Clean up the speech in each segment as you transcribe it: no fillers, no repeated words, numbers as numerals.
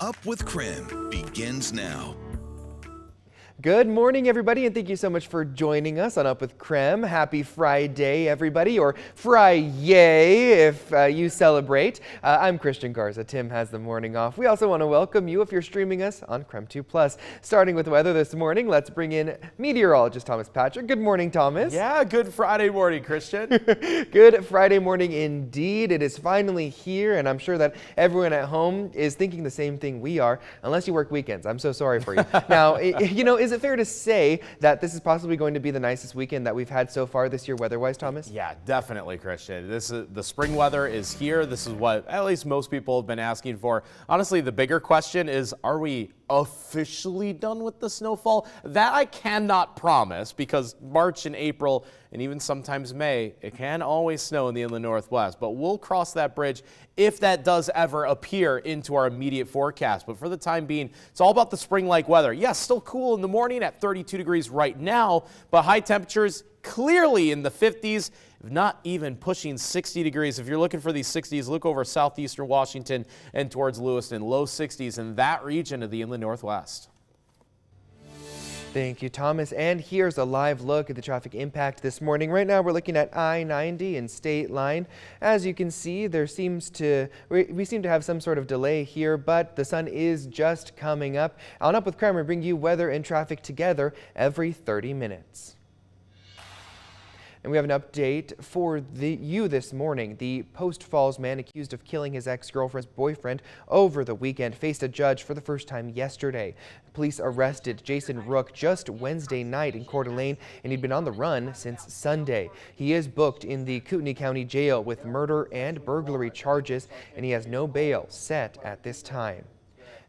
Up with KREM begins now. Good morning, everybody, and thank you so much for joining us on Up with KREM. Happy Friday, everybody, or Fry-yay if you celebrate. I'm Christian Garza. Tim has the morning off. We also want to welcome you if you're streaming us on KREM 2+. Starting with weather this morning, let's bring in meteorologist Thomas Patrick. Good morning, Thomas. Yeah, good Friday morning, Christian. Good Friday morning indeed. It is finally here, and I'm sure that everyone at home is thinking the same thing we are, unless you work weekends. I'm so sorry for you. Now, is it fair to say that this is possibly going to be the nicest weekend that we've had so far this year weather-wise, Thomas? Yeah, definitely, Christian. The spring weather is here. This is what at least most people have been asking for. Honestly, the bigger question is, are we officially done with the snowfall? That I cannot promise, because March and April and even sometimes May, it can always snow in the inland Northwest, but we'll cross that bridge if that does ever appear into our immediate forecast. But for the time being, it's all about the spring-like weather. Yes, still cool in the morning at 32 degrees right now, but high temperatures clearly in the 50s, if not even pushing 60 degrees. If you're looking for these 60s, look over southeastern Washington and towards Lewiston, low 60s in that region of the inland Northwest. Thank you, Thomas. And here's a live look at the traffic impact this morning. Right now, we're looking at I-90 and State Line. As you can see, we seem to have some sort of delay here, but the sun is just coming up. On Up with KREM, we bring you weather and traffic together every 30 minutes. And we have an update for you this morning. The Post Falls man accused of killing his ex-girlfriend's boyfriend over the weekend faced a judge for the first time yesterday. Police arrested Jason Rook just Wednesday night in Coeur d'Alene, and he'd been on the run since Sunday. He is booked in the Kootenai County Jail with murder and burglary charges, and he has no bail set at this time.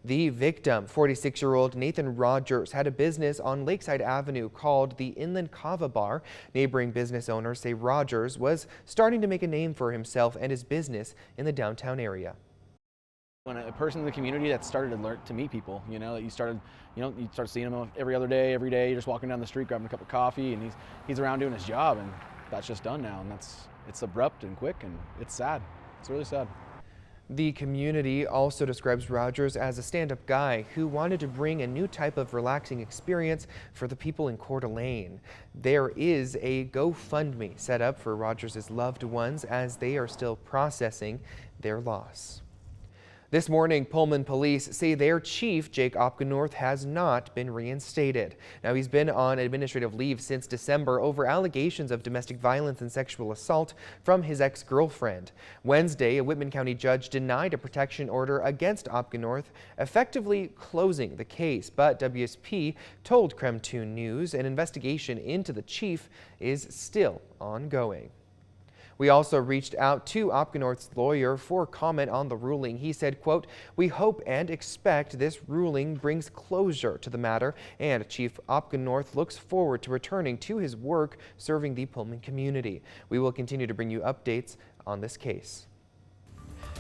The victim, 46-year-old Nathan Rogers, had a business on Lakeside Avenue called the Inland Kava Bar. Neighboring business owners say Rogers was starting to make a name for himself and his business in the downtown area. When a person in the community that started to learn to meet people, that you start seeing him every other day, every day. You're just walking down the street, grabbing a cup of coffee, and he's around doing his job, and that's just done now. And it's abrupt and quick, and it's sad. It's really sad. The community also describes Rogers as a stand-up guy who wanted to bring a new type of relaxing experience for the people in Coeur d'Alene. There is a GoFundMe set up for Rogers' loved ones as they are still processing their loss. This morning, Pullman police say their chief, Jake Opgenorth, has not been reinstated. Now, he's been on administrative leave since December over allegations of domestic violence and sexual assault from his ex-girlfriend. Wednesday, a Whitman County judge denied a protection order against Opgenorth, effectively closing the case. But WSP told KREM 2 News an investigation into the chief is still ongoing. We also reached out to Opgenorth's lawyer for comment on the ruling. He said, quote, "We hope and expect this ruling brings closure to the matter, and Chief Opgenorth looks forward to returning to his work serving the Pullman community. We will continue to bring you updates on this case."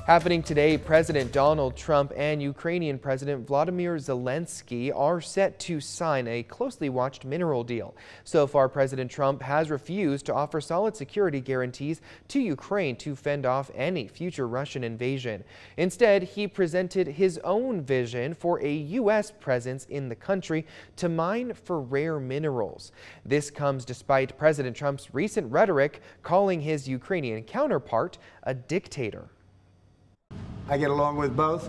Happening today, President Donald Trump and Ukrainian President Volodymyr Zelensky are set to sign a closely watched mineral deal. So far, President Trump has refused to offer solid security guarantees to Ukraine to fend off any future Russian invasion. Instead, he presented his own vision for a U.S. presence in the country to mine for rare minerals. This comes despite President Trump's recent rhetoric calling his Ukrainian counterpart a dictator. I get along with both.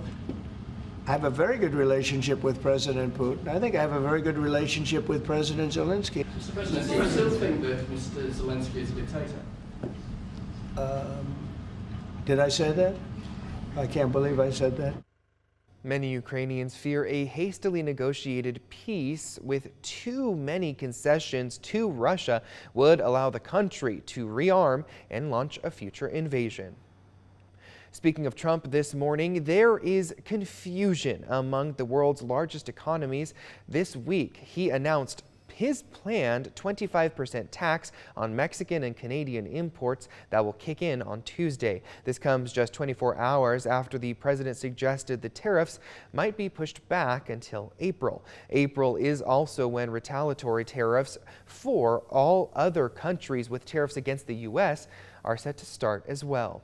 I have a very good relationship with President Putin. I think I have a very good relationship with President Zelensky. Mr. President, do you still think that Mr. Zelensky is a dictator? Did I say that? I can't believe I said that. Many Ukrainians fear a hastily negotiated peace with too many concessions to Russia would allow the country to rearm and launch a future invasion. Speaking of Trump this morning, there is confusion among the world's largest economies. This week, he announced his planned 25% tax on Mexican and Canadian imports that will kick in on Tuesday. This comes just 24 hours after the president suggested the tariffs might be pushed back until April. April is also when retaliatory tariffs for all other countries with tariffs against the U.S. are set to start as well.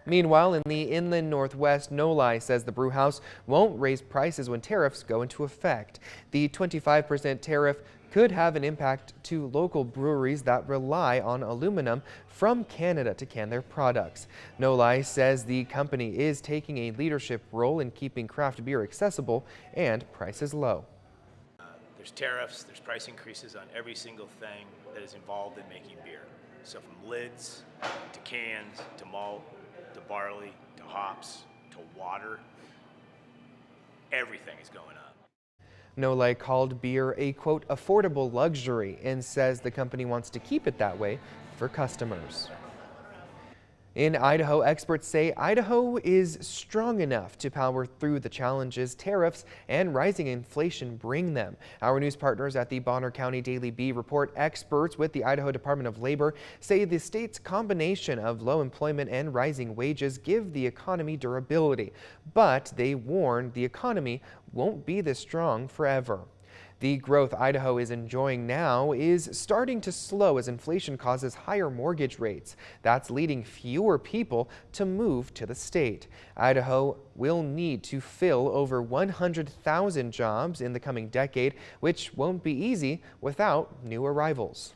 Meanwhile, in the inland Northwest, Nolai says the brewhouse won't raise prices when tariffs go into effect. The 25% tariff could have an impact to local breweries that rely on aluminum from Canada to can their products. Nolai says the company is taking a leadership role in keeping craft beer accessible and prices low. There's tariffs, there's price increases on every single thing that is involved in making beer. So from lids to cans to malt to barley to hops to water, everything is going up. Nolai called beer a, quote, affordable luxury and says the company wants to keep it that way for customers. In Idaho, experts say Idaho is strong enough to power through the challenges tariffs and rising inflation bring them. Our news partners at the Bonner County Daily Bee report experts with the Idaho Department of Labor say the state's combination of low employment and rising wages give the economy durability, but they warn the economy won't be this strong forever. The growth Idaho is enjoying now is starting to slow as inflation causes higher mortgage rates. That's leading fewer people to move to the state. Idaho will need to fill over 100,000 jobs in the coming decade, which won't be easy without new arrivals.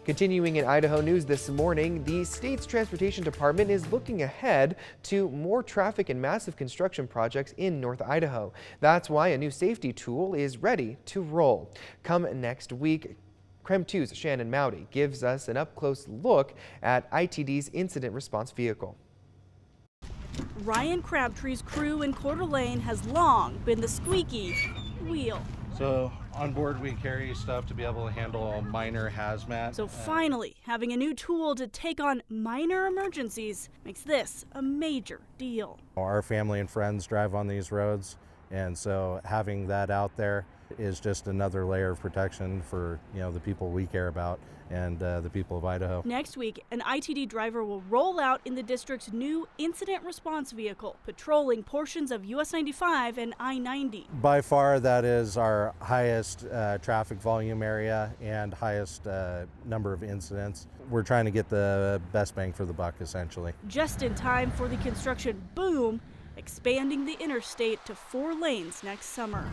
Continuing in Idaho news this morning, the state's transportation department is looking ahead to more traffic and massive construction projects in North Idaho. That's why a new safety tool is ready to roll. Come next week, KREM 2's Shannon Mowdy gives us an up-close look at ITD's incident response vehicle. Ryan Crabtree's crew in Coeur d'Alene has long been the squeaky wheel. So on board we carry stuff to be able to handle minor hazmat. So finally, having a new tool to take on minor emergencies makes this a major deal. Our family and friends drive on these roads, and so having that out there is just another layer of protection for the people we care about and the people of Idaho. Next week, an ITD driver will roll out in the district's new incident response vehicle, patrolling portions of US 95 and I-90. By far, that is our highest traffic volume area and highest number of incidents. We're trying to get the best bang for the buck, essentially. Just in time for the construction boom, expanding the interstate to 4 lanes next summer.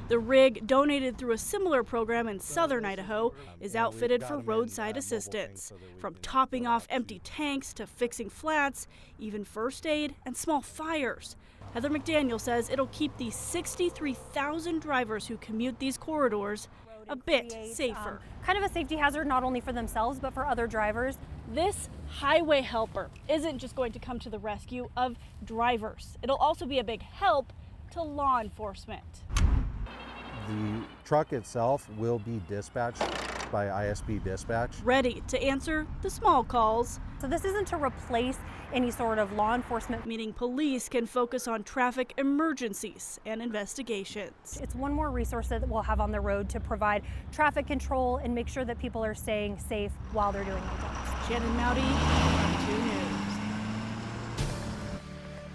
The rig, donated through a similar program in southern Idaho, is outfitted for roadside assistance. From topping off empty tanks to fixing flats, even first aid and small fires. Heather McDaniel says it'll keep the 63,000 drivers who commute these corridors a bit safer. Kind of a safety hazard not only for themselves but for other drivers. This highway helper isn't just going to come to the rescue of drivers. It'll also be a big help to law enforcement. The truck itself will be dispatched by ISP dispatch. Ready to answer the small calls. So this isn't to replace any sort of law enforcement. Meaning police can focus on traffic emergencies and investigations. It's one more resource that we'll have on the road to provide traffic control and make sure that people are staying safe while they're doing their jobs. Shannon Mowdy, 2 News.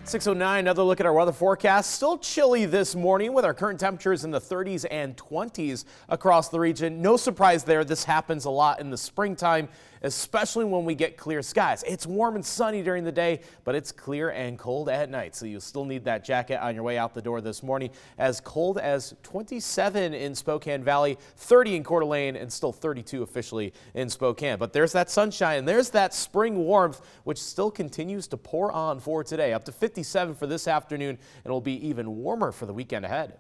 6:09, another look at our weather forecast. Still chilly this morning with our current temperatures in the 30s and 20s across the region. No surprise there, this happens a lot in the springtime, especially when we get clear skies. It's warm and sunny during the day, but it's clear and cold at night, so you'll still need that jacket on your way out the door this morning. As cold as 27 in Spokane Valley, 30 in Coeur d'Alene, and still 32 officially in Spokane. But there's that sunshine, and there's that spring warmth, which still continues to pour on for today. Up to 57 for this afternoon, and it'll be even warmer for the weekend ahead.